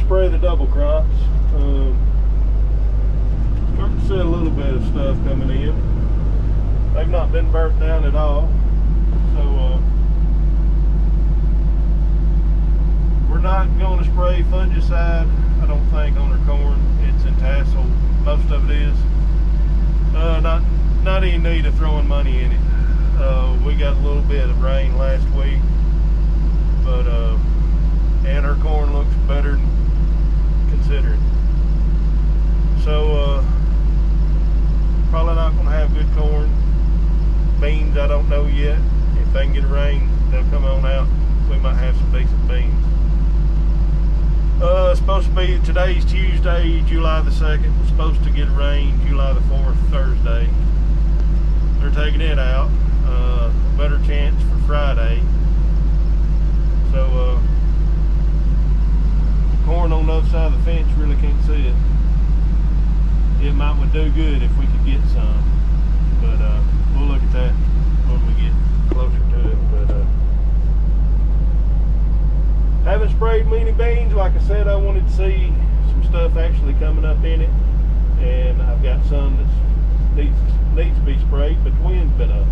spray the double crops. Starting to see a little bit of stuff coming in. They've not been burnt down at all. So we're not going to spray fungicide, I don't think, on our corn. It's in tassel, most of it is. Not any need of throwing money in it. We got a little bit of rain last week, but and our corn looks better than considering. So probably not going to have good corn. Beans, I don't know yet. If they can get a rain, they'll come on out. We might have some decent beans. It's supposed to be, today's Tuesday, July the 2nd. It's supposed to get rain July the 4th, Thursday. They're taking it out. Better chance for Friday. So corn on the other side of the fence, really can't see it. It would do good if we could get some, but we'll look at that when we get closer to it. But haven't sprayed many beans. Like I said, I wanted to see some stuff actually coming up in it, and I've got some that needs to be sprayed, but the wind's been up.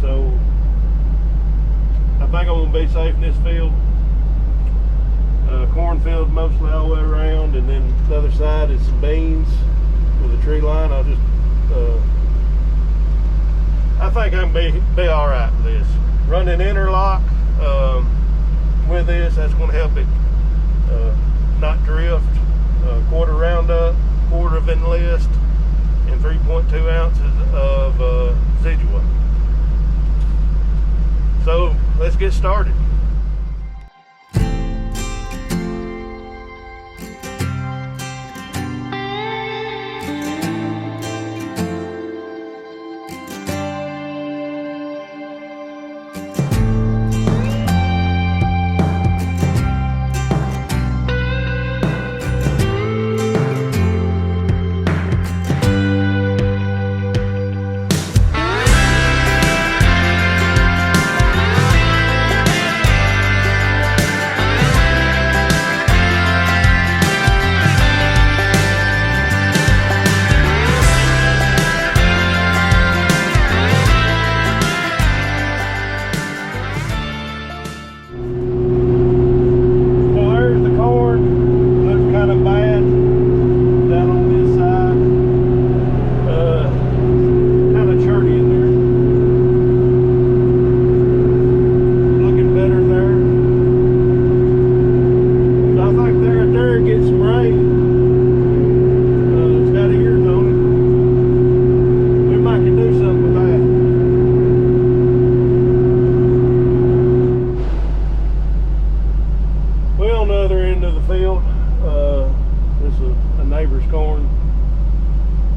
So I think I'm gonna be safe in this field. Cornfield mostly all the way around, and then the other side is some beans with a tree line. I'll just I think I'm gonna be all right with this. Running interlock with this, that's going to help it not drift. Quarter Roundup, quarter of Enlist, and 3.2 ounces of Zidua. So let's get started.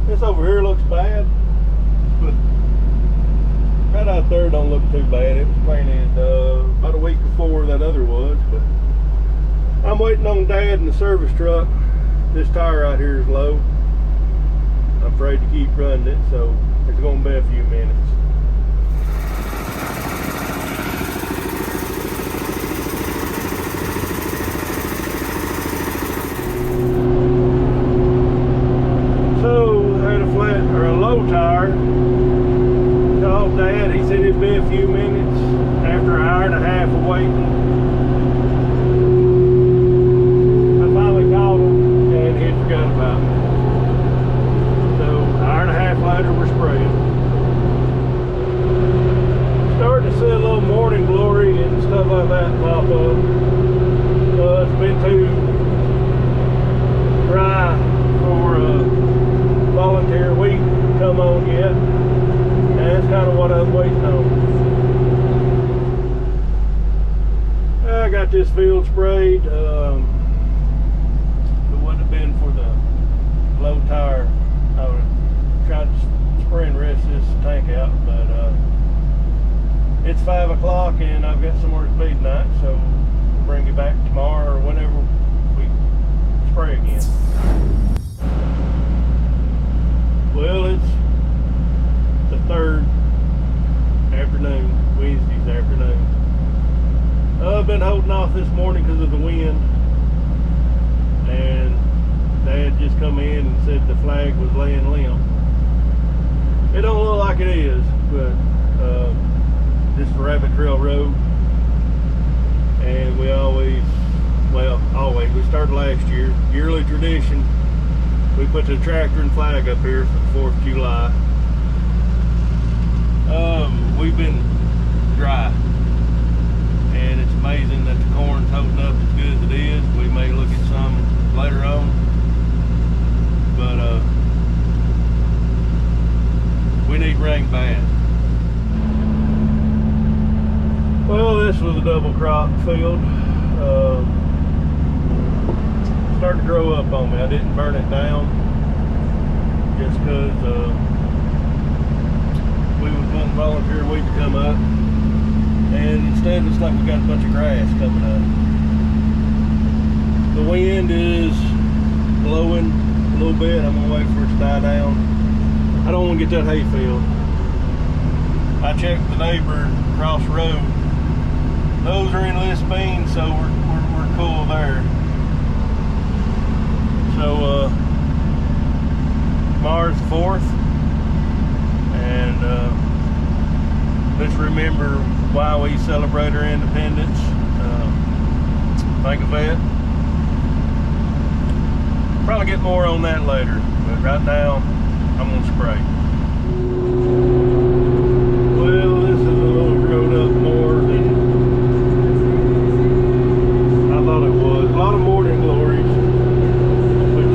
This over here looks bad, but right out there don't look too bad. It was planted about a week before that other was, but I'm waiting on Dad in the service truck. This tire right here is low. I'm afraid to keep running it, so it's going to be a few minutes. Tire. Called Dad, he said it'd be a few minutes after an hour and a half of waiting. I finally called him and he forgot about me. So an hour and a half later we're spraying. Starting to see a little morning glory and stuff like that pop up. It's been too dry for volunteer wheat come on yet, and that's kind of what I was waiting on. I got this field sprayed. If it wouldn't have been for the low tire, I would have tried to spray and rest this tank out, but it's 5 o'clock and I've got somewhere to be tonight, so we'll bring you back tomorrow or whenever we spray again. Well, it's the 3rd afternoon, Wednesday's afternoon. I've been holding off this morning because of the wind. and they had just come in and said the flag was laying limp. It don't look like it is, but this is Rabbit Trail Road, and we always, we started last year, yearly tradition, we put the tractor and flag up here for the 4th of July. We've been dry, and it's amazing that the corn's holding up as good as it is. We may look at some later on, but we need rain bad. Well, this was a double crop field. Started to grow up on me. I didn't burn it down just because we was wanting volunteer wheat to come up, and instead it's like we got a bunch of grass coming up. The wind is blowing a little bit. I'm gonna wait for it to die down. I don't want to get that hay field. I checked the neighbor across the road. Those are enlist beans, so we're cool there. So tomorrow's the 4th, and let's remember why we celebrate our independence. Think of that. Probably get more on that later, but right now I'm gonna spray. Well, this is a little growed up more than I thought it was. A lot of morning glories, which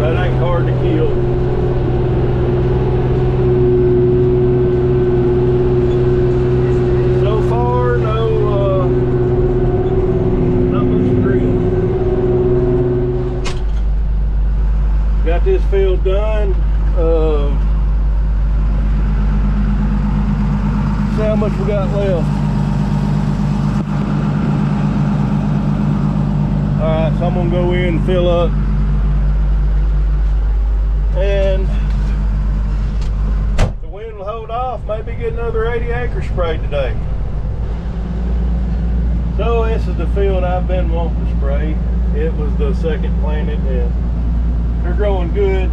that ain't hard to kill. So far, no, not much green. Got this field done. See how much we got left. Alright, so I'm gonna go in and fill up, and if the wind will hold off, maybe get another 80 acres sprayed today. So this is the field I've been wanting to spray. It was the second planted, and they're growing good.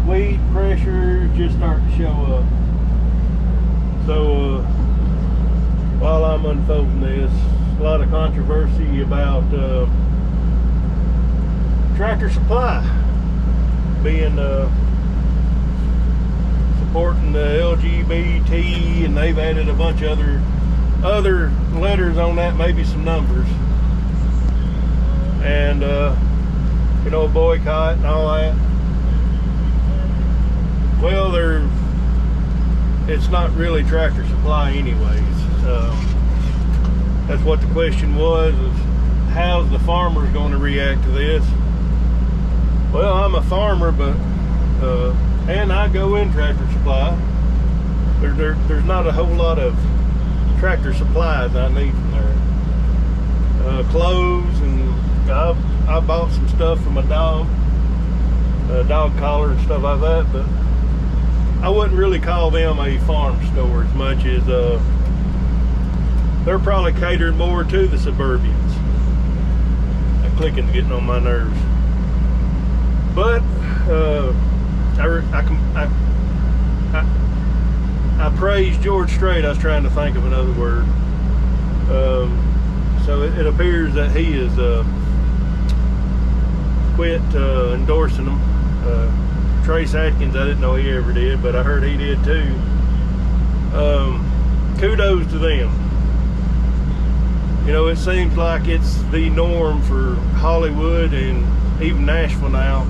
Weed pressure just starting to show up. So while I'm unfolding this, a lot of controversy about Tractor Supply being supporting the LGBT, and they've added a bunch of other letters on that, maybe some numbers, and you know, boycott and all that. Well, it's not really Tractor Supply anyways. That's what the question was, is how's the farmers going to react to this? Well, I'm a farmer, but and I go in Tractor Supply. There's not a whole lot of tractor supplies I need from there. Clothes, and I bought some stuff for my dog, dog collar and stuff like that, but I wouldn't really call them a farm store as much as they're probably catering more to the suburbians. That clicking's getting on my nerves. But I praise George Strait. I was trying to think of another word. So it appears that he has quit endorsing them. Trace Atkins, I didn't know he ever did, but I heard he did too. Kudos to them. You know, it seems like it's the norm for Hollywood and even Nashville now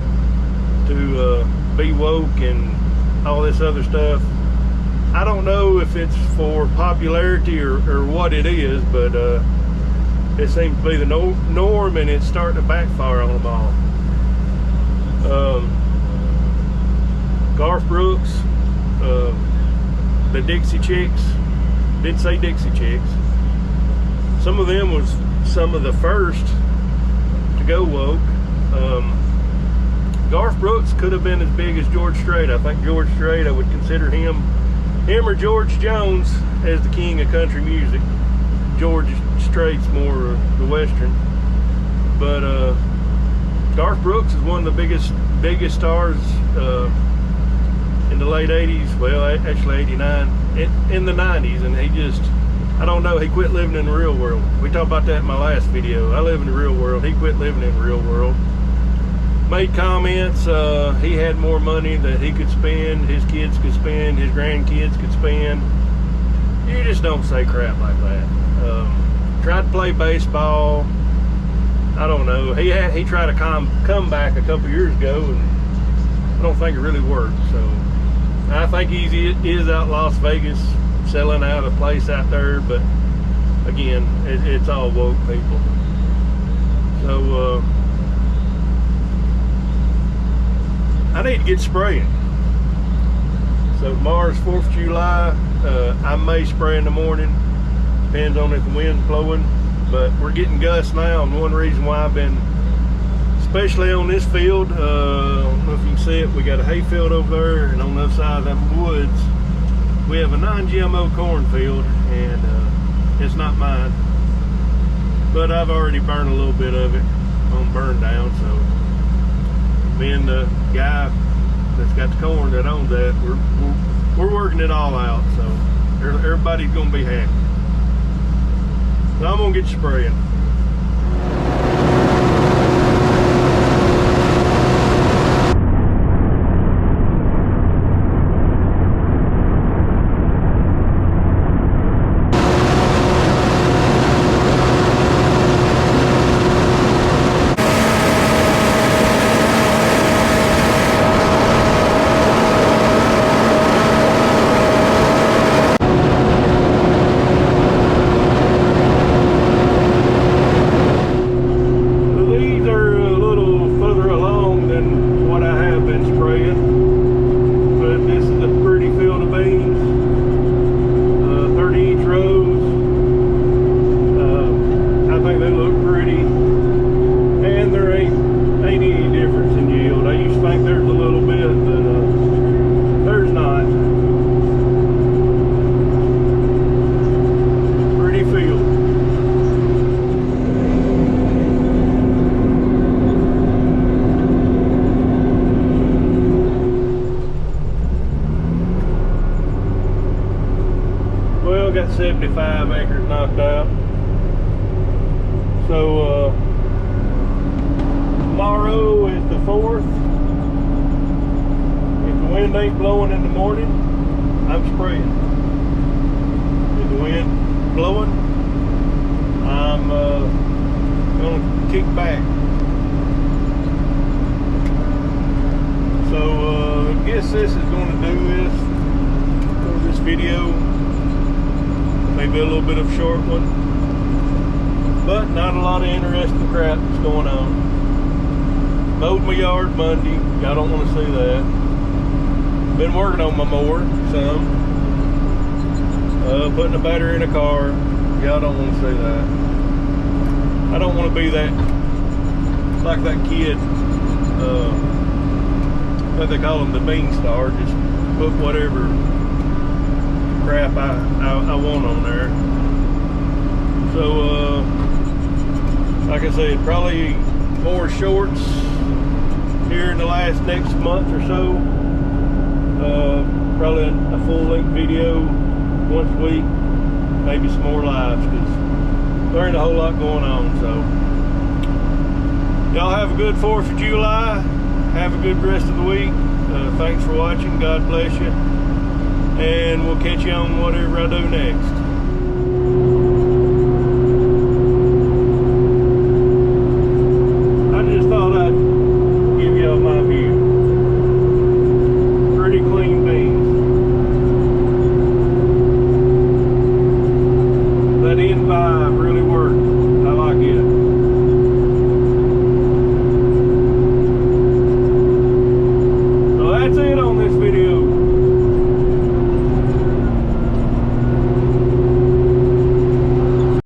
to be woke and all this other stuff. I don't know if it's for popularity or what it is, but it seems to be the norm, and it's starting to backfire on them all. Garth Brooks, the Dixie Chicks, did say Dixie Chicks. Some of them was some of the first to go woke. Garth Brooks could have been as big as George Strait. I think George Strait, I would consider him or George Jones as the king of country music. George Strait's more the western. But Garth Brooks is one of the biggest stars in the late 80s, well actually 89, in the 90s, and he just, I don't know, he quit living in the real world. We talked about that in my last video. I live in the real world, he quit living in the real world. Made comments, he had more money that he could spend, his kids could spend, his grandkids could spend. You just don't say crap like that. Tried to play baseball. I don't know. He tried to come back a couple years ago, and I don't think it really worked. So I think he is out Las Vegas selling out a place out there, but again, it's all woke people. So I need to get spraying. So tomorrow's 4th of July. I may spray in the morning, depends on if the wind's blowing, but we're getting gusts now, and one reason why I've been, especially on this field, I don't know if you can see it, we got a hay field over there, and on the other side of them woods we have a non-GMO cornfield, and it's not mine, but I've already burned a little bit of it on burn down. So me and the guy that's got the corn that owns that, we're working it all out, so everybody's gonna be happy. So I'm gonna get spraying. Got 75 acres knocked out. So tomorrow is the 4th. If the wind ain't blowing in the morning, I'm spraying. If the wind blowing, I'm gonna kick back. So I guess this is going to do this for this video. Maybe a little bit of a short one, but not a lot of interesting crap that's going on. Mowed my yard Monday. Y'all don't want to see that. Been working on my mower some. Putting a battery in a car. Y'all don't want to see that. I don't want to be that, like that kid, what they call him, the bean star. Just put whatever crap I want on there. So like I said, probably more shorts here in the next month or so. Probably a full-length video once a week, maybe some more lives, because there ain't a whole lot going on. So y'all have a good 4th of July. Have a good rest of the week. Thanks for watching. God bless you. And we'll catch you on whatever I do next.